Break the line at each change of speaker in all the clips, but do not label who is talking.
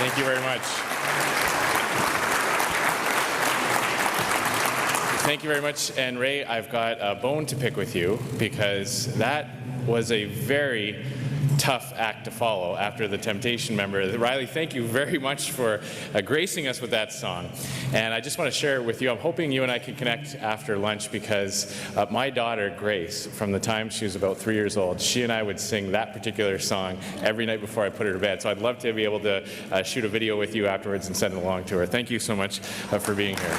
Thank you very much. Thank you very much. And Ray, I've got a bone to pick with you because that was a very tough act to follow after the Temptation member. Riley, thank you very much for gracing us with that song. And I just want to share it with you. I'm hoping you and I can connect after lunch because my daughter, Grace, from the time she was about 3 years old, she and I would sing that particular song every night before I put her to bed. So I'd love to be able to shoot a video with you afterwards and send it along to her. Thank you so much for being here.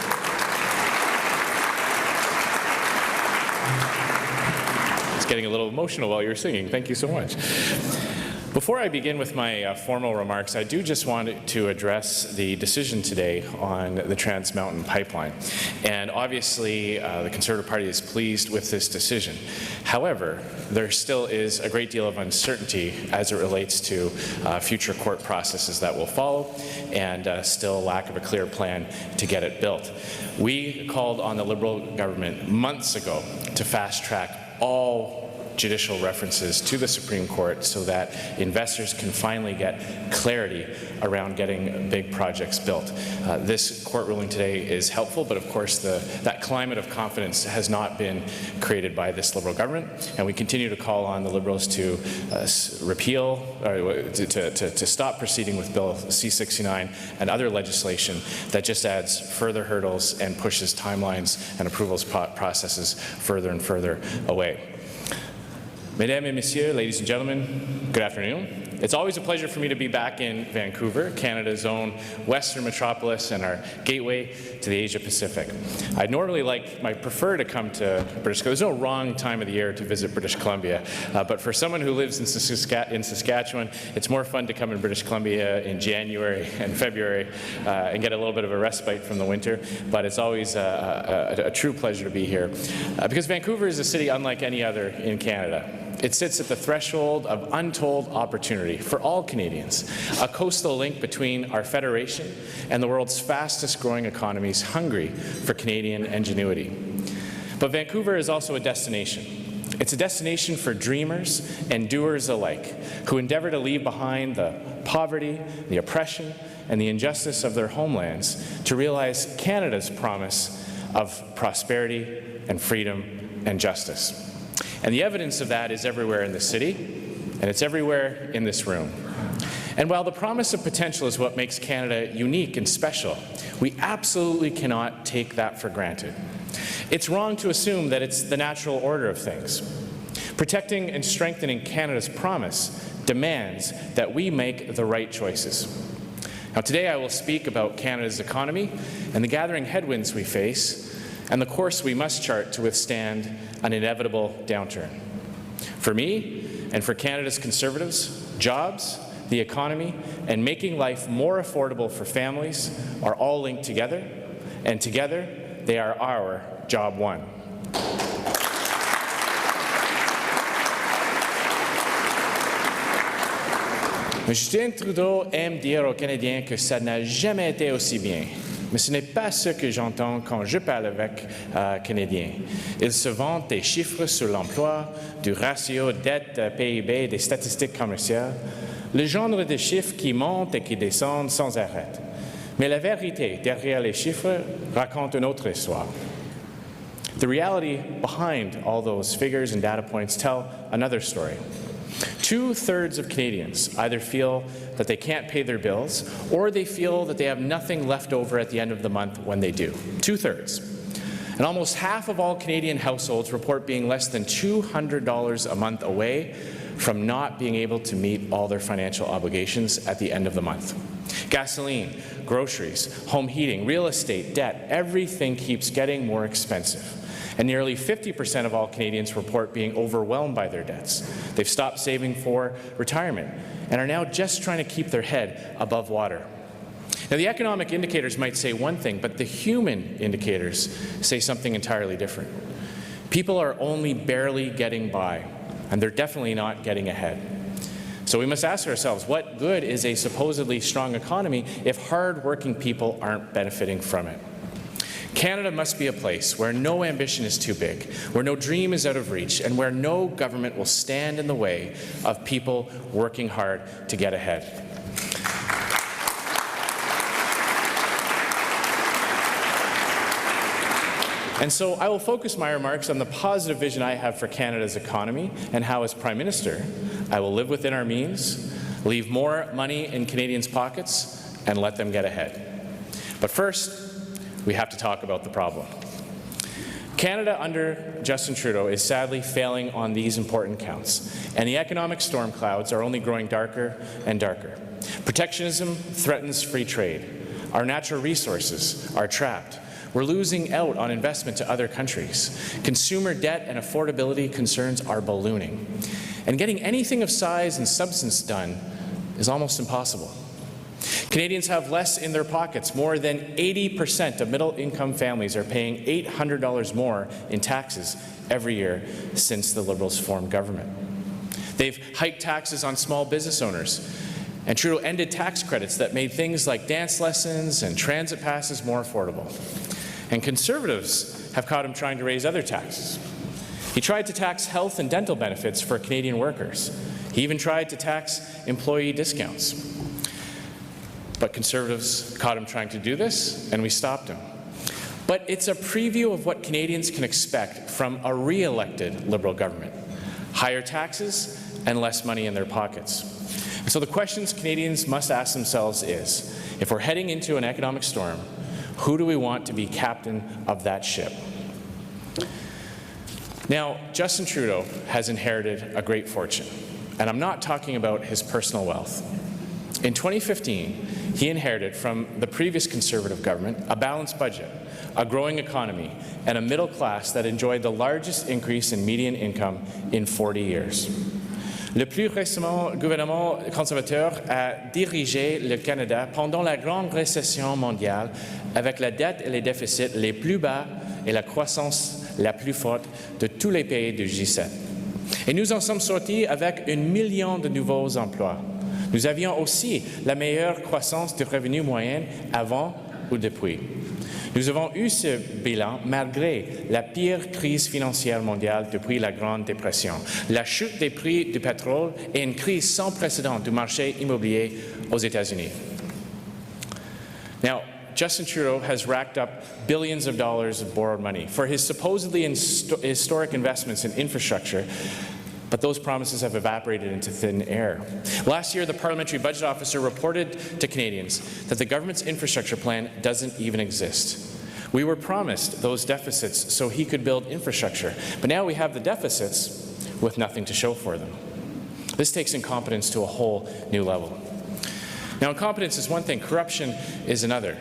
Getting a little emotional while you're singing. Thank you so much. Before I begin with my formal remarks, I do just want to address the decision today on the Trans Mountain Pipeline. And obviously, the Conservative Party is pleased with this decision. However, there still is a great deal of uncertainty as it relates to future court processes that will follow, and still lack of a clear plan to get it built. We called on the Liberal government months ago to fast-track all judicial references to the Supreme Court so that investors can finally get clarity around getting big projects built. This court ruling today is helpful, but of course that climate of confidence has not been created by this Liberal government, and we continue to call on the Liberals to repeal, or to stop proceeding with Bill C-69 and other legislation that just adds further hurdles and pushes timelines and approvals processes further and further away. Mesdames et messieurs, ladies and gentlemen, good afternoon. It's always a pleasure for me to be back in Vancouver, Canada's own western metropolis and our gateway to the Asia Pacific. I'd normally prefer to come to British Columbia. There's no wrong time of the year to visit British Columbia, but for someone who lives in Saskatchewan, it's more fun to come in British Columbia in January and February and get a little bit of a respite from the winter, but it's always a true pleasure to be here because Vancouver is a city unlike any other in Canada. It sits at the threshold of untold opportunity for all Canadians, a coastal link between our federation and the world's fastest growing economies hungry for Canadian ingenuity. But Vancouver is also a destination. It's a destination for dreamers and doers alike who endeavor to leave behind the poverty, the oppression, and the injustice of their homelands to realize Canada's promise of prosperity and freedom and justice. And the evidence of that is everywhere in the city, and it's everywhere in this room. And while the promise of potential is what makes Canada unique and special, we absolutely cannot take that for granted. It's wrong to assume that it's the natural order of things. Protecting and strengthening Canada's promise demands that we make the right choices. Now, today I will speak about Canada's economy and the gathering headwinds we face and the course we must chart to withstand an inevitable downturn. For me, and for Canada's Conservatives, jobs, the economy, and making life more affordable for families are all linked together, and together they are our job one. Justin Trudeau aime dire aux Canadiens que ça n'a jamais été aussi bien. Mais ce n'est pas ce que j'entends quand je parle avec Canadiens. Ils se vantent des chiffres sur l'emploi, du ratio dette-PIB, des statistiques commerciales, le genre de chiffres qui montent et qui descendent sans arrêt. Mais la vérité derrière les chiffres raconte une autre histoire. The reality behind all those figures and data points tell another story. 2/3 of Canadians either feel that they can't pay their bills or they feel that they have nothing left over at the end of the month when they do. 2/3. And almost half of all Canadian households report being less than $200 a month away from not being able to meet all their financial obligations at the end of the month. Gasoline, groceries, home heating, real estate, debt, everything keeps getting more expensive. And nearly 50% of all Canadians report being overwhelmed by their debts. They've stopped saving for retirement and are now just trying to keep their head above water. Now, the economic indicators might say one thing, but the human indicators say something entirely different. People are only barely getting by, and they're definitely not getting ahead. So we must ask ourselves, what good is a supposedly strong economy if hard-working people aren't benefiting from it? Canada must be a place where no ambition is too big, where no dream is out of reach, and where no government will stand in the way of people working hard to get ahead. And so I will focus my remarks on the positive vision I have for Canada's economy and how, as Prime Minister, I will live within our means, leave more money in Canadians' pockets, and let them get ahead. But first, we have to talk about the problem. Canada under Justin Trudeau is sadly failing on these important counts, and the economic storm clouds are only growing darker and darker. Protectionism threatens free trade. Our natural resources are trapped. We're losing out on investment to other countries. Consumer debt and affordability concerns are ballooning. And getting anything of size and substance done is almost impossible. Canadians have less in their pockets. More than 80% of middle-income families are paying $800 more in taxes every year since the Liberals formed government. They've hiked taxes on small business owners, and Trudeau ended tax credits that made things like dance lessons and transit passes more affordable. And Conservatives have caught him trying to raise other taxes. He tried to tax health and dental benefits for Canadian workers. He even tried to tax employee discounts. But Conservatives caught him trying to do this, and we stopped him. But it's a preview of what Canadians can expect from a re-elected Liberal government: higher taxes and less money in their pockets. And so the questions Canadians must ask themselves is, if we're heading into an economic storm, who do we want to be captain of that ship? Now, Justin Trudeau has inherited a great fortune, and I'm not talking about his personal wealth. In 2015, he inherited from the previous Conservative government a balanced budget, a growing economy, and a middle class that enjoyed the largest increase in median income in 40 years. Le plus récemment, gouvernement conservateur a dirigé le Canada pendant la grande récession mondiale avec la dette et les déficits les plus bas et la croissance la plus forte de tous les pays du G7. Et nous en sommes sortis avec 1 million de nouveaux emplois. Nous avions aussi la meilleure croissance du revenu moyen avant ou depuis. Nous avons eu ce bilan malgré la pire crise financière mondiale depuis la Grande Dépression, la chute des prix du pétrole et une crise sans précédent du marché immobilier aux États-Unis. Now, Justin Trudeau has racked up billions of dollars of borrowed money for his supposedly historic investments in infrastructure, but those promises have evaporated into thin air. Last year, the Parliamentary Budget Officer reported to Canadians that the government's infrastructure plan doesn't even exist. We were promised those deficits so he could build infrastructure, but now we have the deficits with nothing to show for them. This takes incompetence to a whole new level. Now, incompetence is one thing, corruption is another.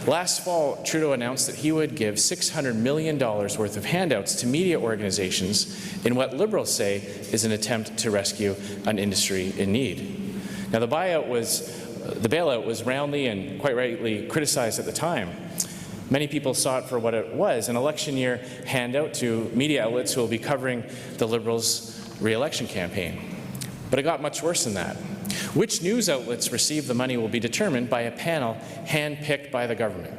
Last fall, Trudeau announced that he would give $600 million worth of handouts to media organizations in what Liberals say is an attempt to rescue an industry in need. Now, the bailout was roundly and quite rightly criticized at the time. Many people saw it for what it was, an election year handout to media outlets who will be covering the Liberals' re-election campaign. But it got much worse than that. Which news outlets receive the money will be determined by a panel hand-picked by the government.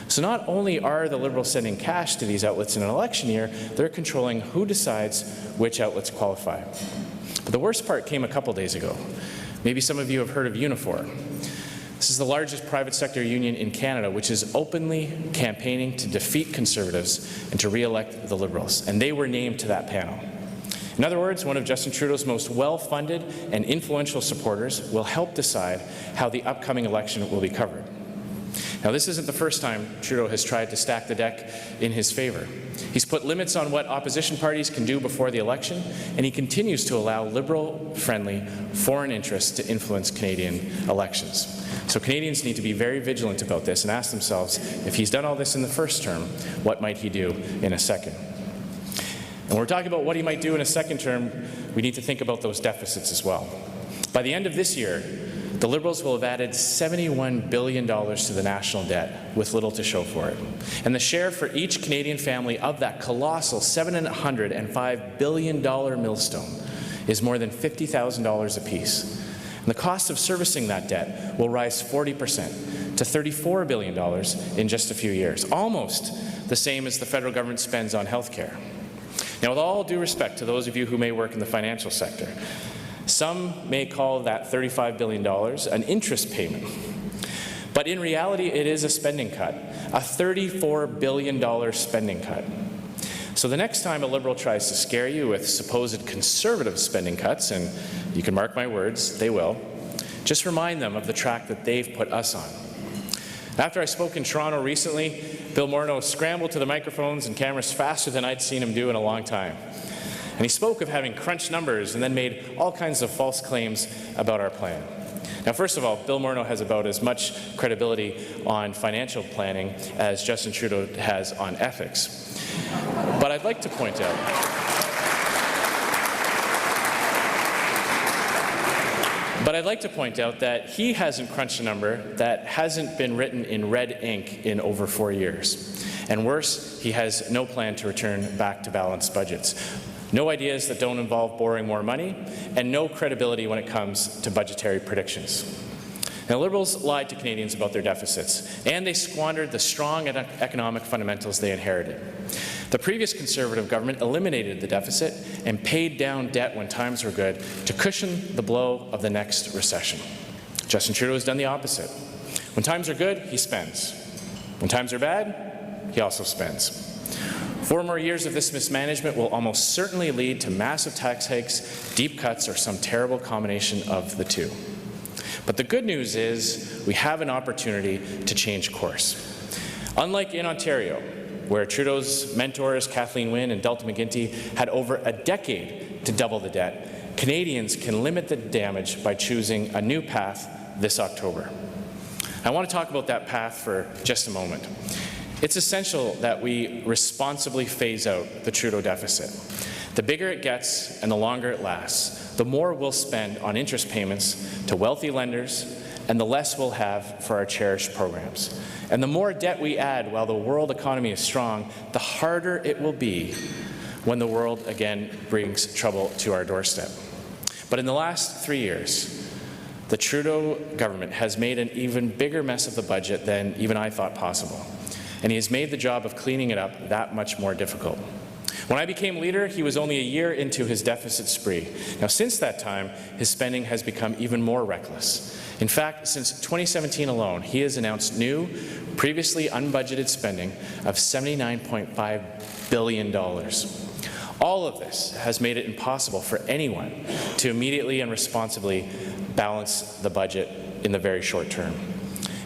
So not only are the Liberals sending cash to these outlets in an election year, they're controlling who decides which outlets qualify. But the worst part came a couple days ago. Maybe some of you have heard of Unifor. This is the largest private sector union in Canada, which is openly campaigning to defeat Conservatives and to re-elect the Liberals, and they were named to that panel. In other words, one of Justin Trudeau's most well-funded and influential supporters will help decide how the upcoming election will be covered. Now, this isn't the first time Trudeau has tried to stack the deck in his favor. He's put limits on what opposition parties can do before the election, and he continues to allow Liberal-friendly foreign interests to influence Canadian elections. So Canadians need to be very vigilant about this and ask themselves, if he's done all this in the first term, what might he do in a second? And when we're talking about what he might do in a second term, we need to think about those deficits as well. By the end of this year, the Liberals will have added $71 billion to the national debt with little to show for it. And the share for each Canadian family of that colossal $705 billion millstone is more than $50,000 apiece. And the cost of servicing that debt will rise 40% to $34 billion in just a few years, almost the same as the federal government spends on health care. Now, with all due respect to those of you who may work in the financial sector, some may call that $35 billion an interest payment. But in reality, it is a spending cut, a $34 billion spending cut. So the next time a Liberal tries to scare you with supposed conservative spending cuts, and you can mark my words, they will, just remind them of the track that they've put us on. After I spoke in Toronto recently, Bill Morneau scrambled to the microphones and cameras faster than I'd seen him do in a long time. And he spoke of having crunched numbers and then made all kinds of false claims about our plan. Now, first of all, Bill Morneau has about as much credibility on financial planning as Justin Trudeau has on ethics. But I'd like to point out that he hasn't crunched a number that hasn't been written in red ink in over 4 years. And worse, he has no plan to return back to balanced budgets. No ideas that don't involve borrowing more money, and no credibility when it comes to budgetary predictions. Now, Liberals lied to Canadians about their deficits, and they squandered the strong economic fundamentals they inherited. The previous Conservative government eliminated the deficit and paid down debt when times were good to cushion the blow of the next recession. Justin Trudeau has done the opposite. When times are good, he spends. When times are bad, he also spends. 4 more years of this mismanagement will almost certainly lead to massive tax hikes, deep cuts, or some terrible combination of the two. But the good news is we have an opportunity to change course. Unlike in Ontario, where Trudeau's mentors, Kathleen Wynne and Dalton McGuinty, had over a decade to double the debt, Canadians can limit the damage by choosing a new path this October. I want to talk about that path for just a moment. It's essential that we responsibly phase out the Trudeau deficit. The bigger it gets and the longer it lasts, the more we'll spend on interest payments to wealthy lenders and the less we'll have for our cherished programs. And the more debt we add while the world economy is strong, the harder it will be when the world again brings trouble to our doorstep. But in the last 3 years, the Trudeau government has made an even bigger mess of the budget than even I thought possible. And he has made the job of cleaning it up that much more difficult. When I became leader, he was only a year into his deficit spree. Now, since that time, his spending has become even more reckless. In fact, since 2017 alone, he has announced new, previously unbudgeted spending of $79.5 billion. All of this has made it impossible for anyone to immediately and responsibly balance the budget in the very short term.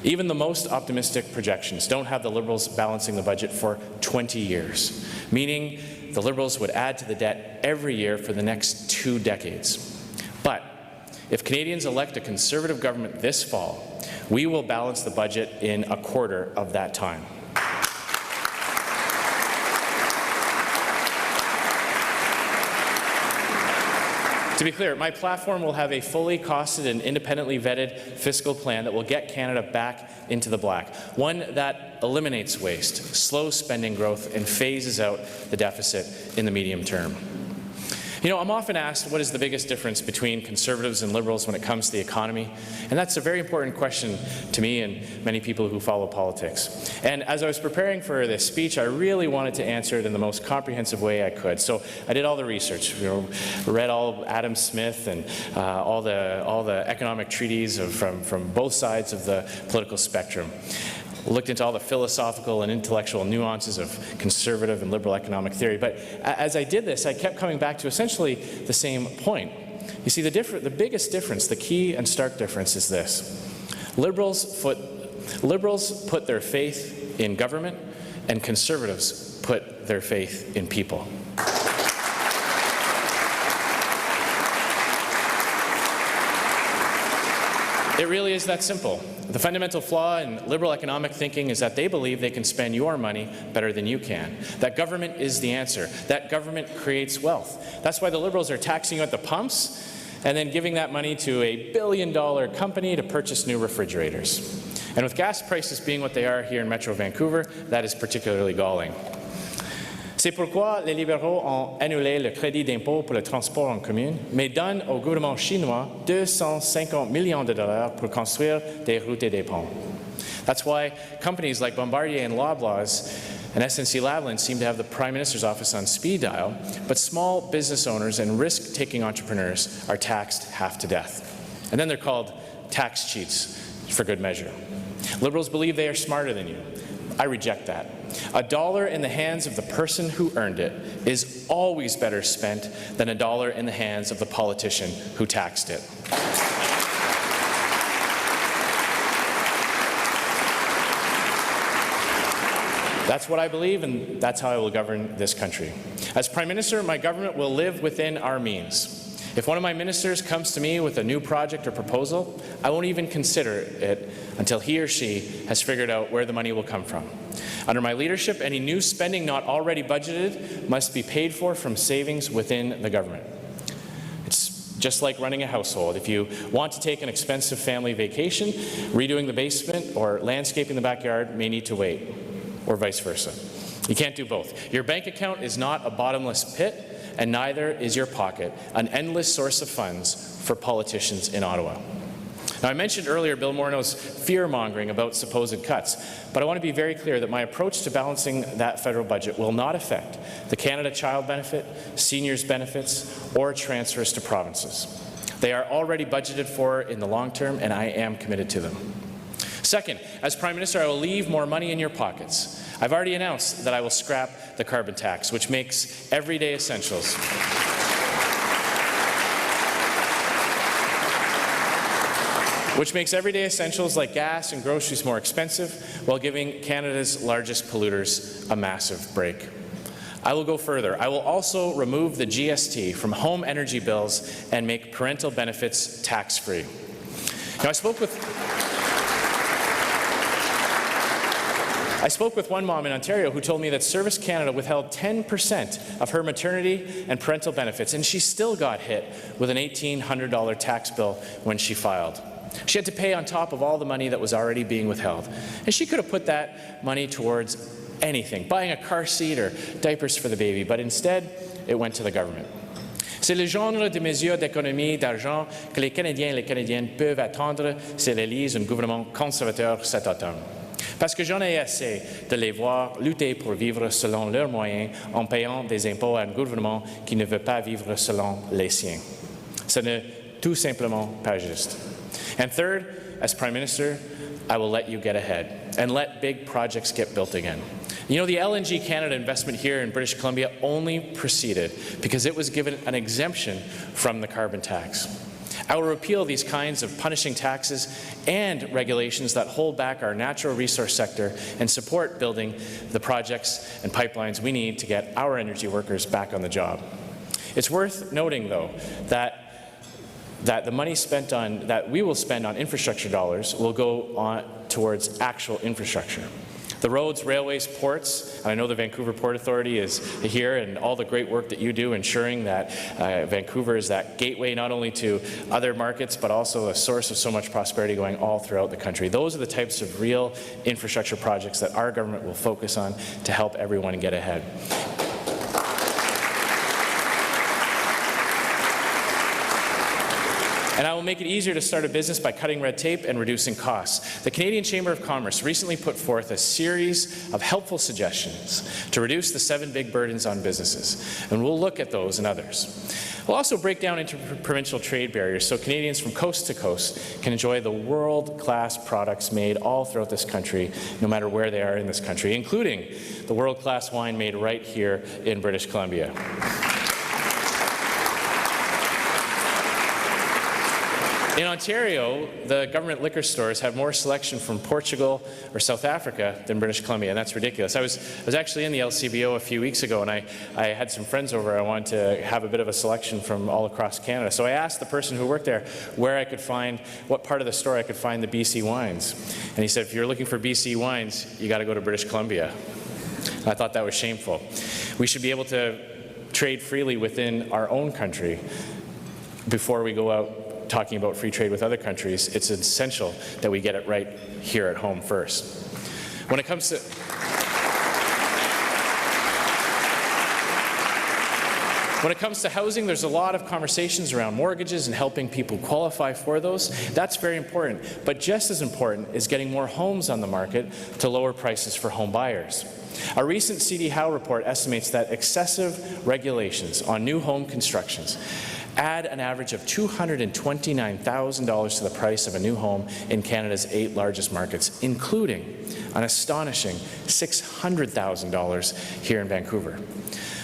Even the most optimistic projections don't have the Liberals balancing the budget for 20 years, meaning the Liberals would add to the debt every year for the next 2 decades. But if Canadians elect a Conservative government this fall, we will balance the budget in a quarter of that time. To be clear, my platform will have a fully costed and independently vetted fiscal plan that will get Canada back into the black, one that eliminates waste, slows spending growth, and phases out the deficit in the medium term. You know, I'm often asked what is the biggest difference between Conservatives and Liberals when it comes to the economy, and that's a very important question to me and many people who follow politics. And as I was preparing for this speech, I really wanted to answer it in the most comprehensive way I could. So I did all the research, read all Adam Smith and all the economic treaties from both sides of the political spectrum. Looked into all the philosophical and intellectual nuances of conservative and liberal economic theory. But as I did this, I kept coming back to essentially the same point. You see, the biggest difference, the key and stark difference is this. Liberals put their faith in government, and conservatives put their faith in people. It really is that simple. The fundamental flaw in liberal economic thinking is that they believe they can spend your money better than you can. That government is the answer. That government creates wealth. That's why the Liberals are taxing you at the pumps and then giving that money to a billion-dollar company to purchase new refrigerators. And with gas prices being what they are here in Metro Vancouver, that is particularly galling. C'est pourquoi les libéraux ont annulé le crédit d'impôt pour le transport en commun, mais donnent au gouvernement chinois 250 millions de dollars pour construire des routes et des ponts. That's why companies like Bombardier and Loblaws and SNC-Lavalin seem to have the Prime Minister's office on speed dial, but small business owners and risk-taking entrepreneurs are taxed half to death. And then they're called tax cheats for good measure. Liberals believe they are smarter than you. I reject that. A dollar in the hands of the person who earned it is always better spent than a dollar in the hands of the politician who taxed it. That's what I believe, and that's how I will govern this country. As Prime Minister, my government will live within our means. If one of my ministers comes to me with a new project or proposal, I won't even consider it until he or she has figured out where the money will come from. Under my leadership, any new spending not already budgeted must be paid for from savings within the government. It's just like running a household. If you want to take an expensive family vacation, redoing the basement or landscaping the backyard may need to wait, or vice versa. You can't do both. Your bank account is not a bottomless pit, and neither is your pocket, an endless source of funds for politicians in Ottawa. Now, I mentioned earlier Bill Morneau's fear-mongering about supposed cuts, but I want to be very clear that my approach to balancing that federal budget will not affect the Canada Child Benefit, seniors' benefits, or transfers to provinces. They are already budgeted for in the long term, and I am committed to them. Second, as Prime Minister, I will leave more money in your pockets. I've already announced that I will scrap the carbon tax, which makes everyday essentials like gas and groceries more expensive, while giving Canada's largest polluters a massive break. I will go further. I will also remove the GST from home energy bills and make parental benefits tax-free. Now, I spoke with one mom in Ontario who told me that Service Canada withheld 10% of her maternity and parental benefits, and she still got hit with an $1,800 tax bill when she filed. She had to pay on top of all the money that was already being withheld. And she could have put that money towards anything, buying a car seat or diapers for the baby, but instead, it went to the government. C'est le genre de mesures d'économie d'argent que les Canadiens et les Canadiennes peuvent attendre s'ils élisent un gouvernement conservateur cet automne. Parce que j'en ai assez de les voir lutter pour vivre selon leurs moyens en payant des impôts à un gouvernement qui ne veut pas vivre selon les siens. Ce n'est tout simplement pas juste. And third, as Prime Minister, I will let you get ahead and let big projects get built again. You know, the LNG Canada investment here in British Columbia only proceeded because it was given an exemption from the carbon tax. I will repeal these kinds of punishing taxes and regulations that hold back our natural resource sector and support building the projects and pipelines we need to get our energy workers back on the job. It's worth noting, though, that the money that we will spend on infrastructure dollars will go on towards actual infrastructure. The roads, railways, ports, and I know the Vancouver Port Authority is here, and all the great work that you do ensuring that Vancouver is that gateway not only to other markets but also a source of so much prosperity going all throughout the country. Those are the types of real infrastructure projects that our government will focus on to help everyone get ahead. And I will make it easier to start a business by cutting red tape and reducing costs. The Canadian Chamber of Commerce recently put forth a series of helpful suggestions to reduce the 7 big burdens on businesses, and we'll look at those and others. We'll also break down interprovincial trade barriers so Canadians from coast to coast can enjoy the world-class products made all throughout this country, no matter where they are in this country, including the world-class wine made right here in British Columbia. In Ontario, the government liquor stores have more selection from Portugal or South Africa than British Columbia, and that's ridiculous. I was actually in the LCBO a few weeks ago, and I had some friends over. I wanted to have a bit of a selection from all across Canada. So I asked the person who worked there where I could find, what part of the store I could find the BC wines. And he said, if you're looking for BC wines, you got to go to British Columbia. And I thought that was shameful. We should be able to trade freely within our own country before we go out talking about free trade with other countries. It's essential that we get it right here at home first. When it comes to housing, there's a lot of conversations around mortgages and helping people qualify for those. That's very important. But just as important is getting more homes on the market to lower prices for home buyers. A recent CD Howe report estimates that excessive regulations on new home constructions add an average of $229,000 to the price of a new home in Canada's 8 largest markets, including an astonishing $600,000 here in Vancouver.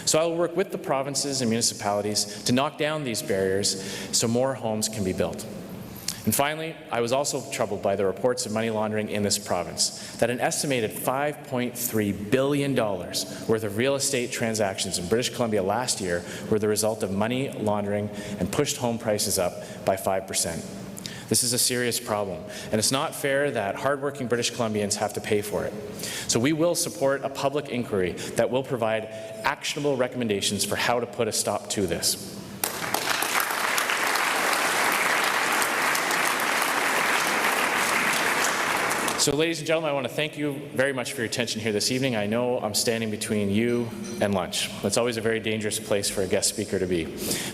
So I will work with the provinces and municipalities to knock down these barriers so more homes can be built. And finally, I was also troubled by the reports of money laundering in this province, that an estimated $5.3 billion worth of real estate transactions in British Columbia last year were the result of money laundering and pushed home prices up by 5%. This is a serious problem, and it's not fair that hardworking British Columbians have to pay for it. So we will support a public inquiry that will provide actionable recommendations for how to put a stop to this. So ladies and gentlemen, I want to thank you very much for your attention here this evening. I know I'm standing between you and lunch. That's always a very dangerous place for a guest speaker to be.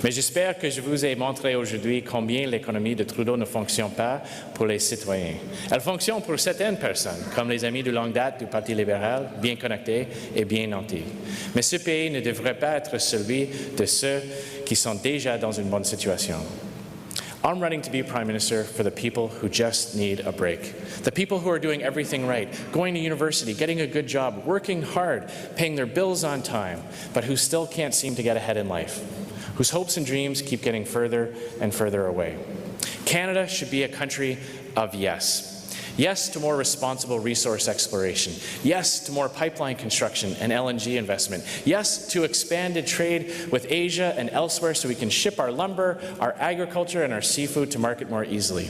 Mais j'espère que je vous ai montré aujourd'hui combien l'économie de Trudeau ne fonctionne pas pour les citoyens. Elle fonctionne pour certaines personnes, comme les amis de longue date du Parti libéral, bien connectés et bien nantis. Mais ce pays ne devrait pas être celui de ceux qui sont déjà dans une bonne situation. I'm running to be Prime Minister for the people who just need a break. The people who are doing everything right, going to university, getting a good job, working hard, paying their bills on time, but who still can't seem to get ahead in life, whose hopes and dreams keep getting further and further away. Canada should be a country of yes. Yes to more responsible resource exploration. Yes to more pipeline construction and LNG investment. Yes to expanded trade with Asia and elsewhere so we can ship our lumber, our agriculture, and our seafood to market more easily.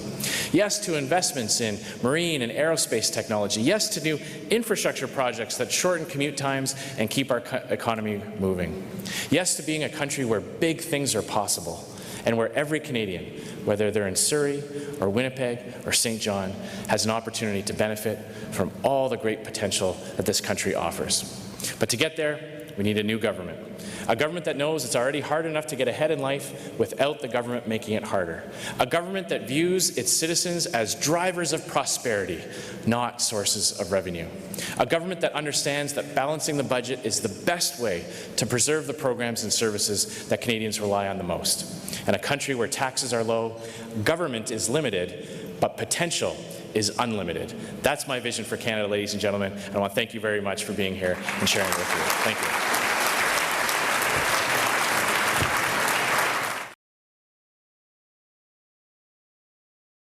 Yes to investments in marine and aerospace technology. Yes to new infrastructure projects that shorten commute times and keep our economy moving. Yes to being a country where big things are possible, and where every Canadian, whether they're in Surrey or Winnipeg or St. John, has an opportunity to benefit from all the great potential that this country offers. But to get there, we need a new government. A government that knows it's already hard enough to get ahead in life without the government making it harder. A government that views its citizens as drivers of prosperity, not sources of revenue. A government that understands that balancing the budget is the best way to preserve the programs and services that Canadians rely on the most. And a country where taxes are low, government is limited, but potential is unlimited. That's my vision for Canada, ladies and gentlemen, and I want to thank you very much for being here and sharing it with you. Thank you.